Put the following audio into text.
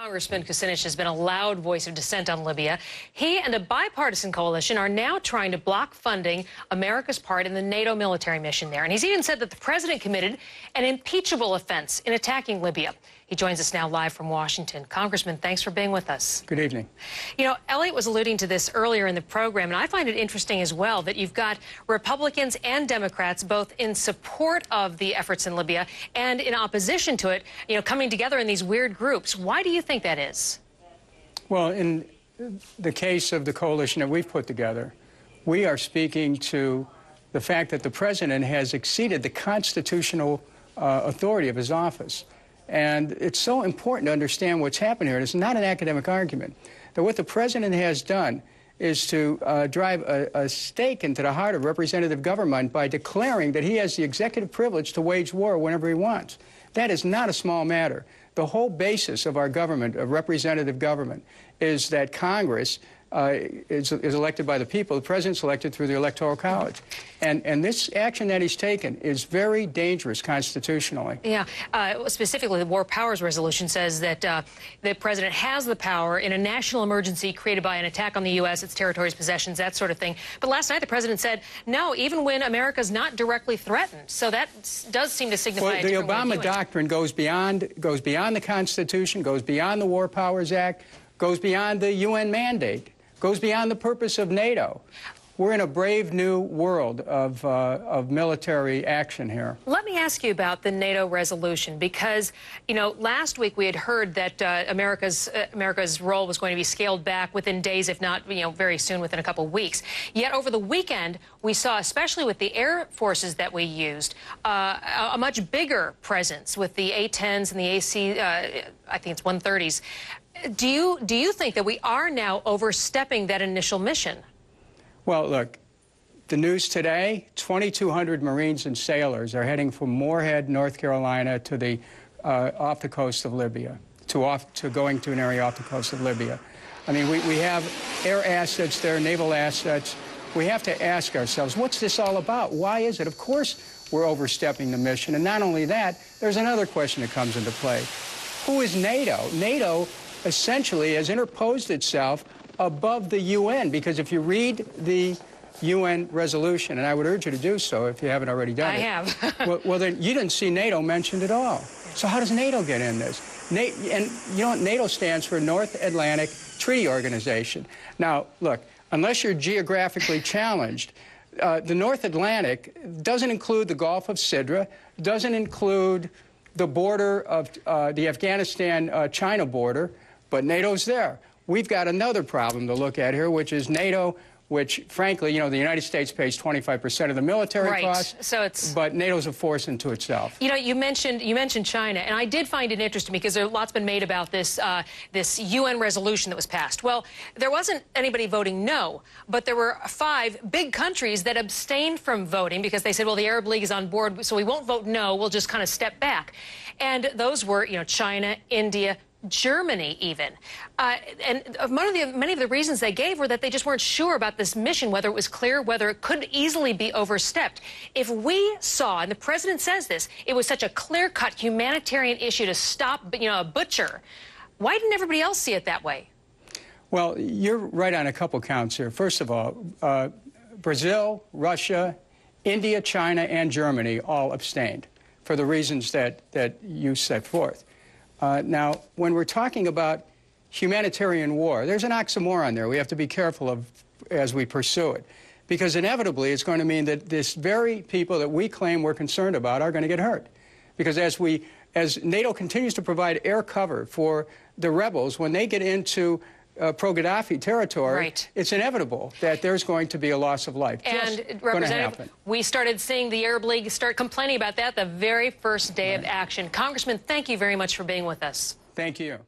Congressman Kucinich has been a loud voice of dissent on Libya. He and a bipartisan coalition are now trying to block funding America's part in the NATO military mission there. And he's even said that the president committed an impeachable offense in attacking Libya. He joins us now live from Washington. Congressman, thanks for being with us. Good evening. You know, Elliot was alluding to this earlier in the program, and I find it interesting as well that you've got Republicans and Democrats both in support of the efforts in Libya and in opposition to it, you know, coming together in these weird groups. Why do you think that is? Well, in the case of the coalition that we've put together, we are speaking to the fact that the president has exceeded the constitutional authority of his office. And it's so important to understand what's happened here. It's not an academic argument. That what the president has done is to drive a stake into the heart of representative government by declaring that he has the executive privilege to wage war whenever he wants. That is not a small matter. The whole basis of our government, of representative government, is that Congress is elected by the people. The president's elected through the Electoral College. And this action that he's taken is very dangerous constitutionally. Yeah. Specifically, the War Powers Resolution says that the president has the power in a national emergency created by an attack on the U.S., its territories, possessions, that sort of thing. But last night, the president said, no, even when America's not directly threatened. So that does seem to signify well, the Obama doctrine goes beyond the Constitution, goes beyond the War Powers Act, goes beyond the UN mandate, goes beyond the purpose of NATO. We're in a brave new world of military action here. Let me ask you about the NATO resolution, because, you know, last week we had heard that America's role was going to be scaled back within days, if not, you know, very soon, within a couple of weeks. Yet over the weekend, we saw, especially with the air forces that we used, a much bigger presence with the A-10s and the AC, I think it's 130s. Do you think that we are now overstepping that initial mission? Well, look, the news today, 2,200 Marines and sailors are heading from Moorhead, North Carolina, to the off the coast of Libya, to going to an area off the coast of Libya. I mean, we have air assets there, naval assets. We have to ask ourselves, what's this all about? Why is it? Of course, we're overstepping the mission. And not only that, there's another question that comes into play. Who is NATO? NATO essentially has interposed itself above the UN, because if you read the UN resolution, and I would urge you to do so if you haven't already done it. I have. well, then you didn't see NATO mentioned at all. So how does NATO get in this? And you know what? NATO stands for North Atlantic Treaty Organization. Now, look, unless you're geographically challenged, the North Atlantic doesn't include the Gulf of Sidra, doesn't include the border of the Afghanistan-China border, but NATO's there. We've got another problem to look at here, which is NATO, which, frankly, you know, the United States pays 25% of the military costs, so it's, but NATO's a force unto itself. You know, you mentioned China, and I did find it interesting because there's lots been made about this this UN resolution that was passed. Well, there wasn't anybody voting no, but there were 5 big countries that abstained from voting because they said, well, the Arab League is on board, so we won't vote no, we'll just kind of step back. And those were, you know, China, India, Germany even. And many of the reasons they gave were that they just weren't sure about this mission, whether it was clear, whether it could easily be overstepped. If we saw, and the president says this, it was such a clear-cut humanitarian issue to stop, you know, a butcher, why didn't everybody else see it that way? Well, you're right on a couple counts here. First of all, Brazil, Russia, India, China, and Germany all abstained for the reasons that you set forth. Now, when we're talking about humanitarian war, there's an oxymoron there we have to be careful of as we pursue it, because inevitably it's going to mean that this very people that we claim we're concerned about are going to get hurt. Because as NATO continues to provide air cover for the rebels, when they get into pro-Gaddafi territory, it's inevitable that there's going to be a loss of life. And, Representative, we started seeing the Arab League start complaining about that the very first day of action. Congressman, thank you very much for being with us. Thank you.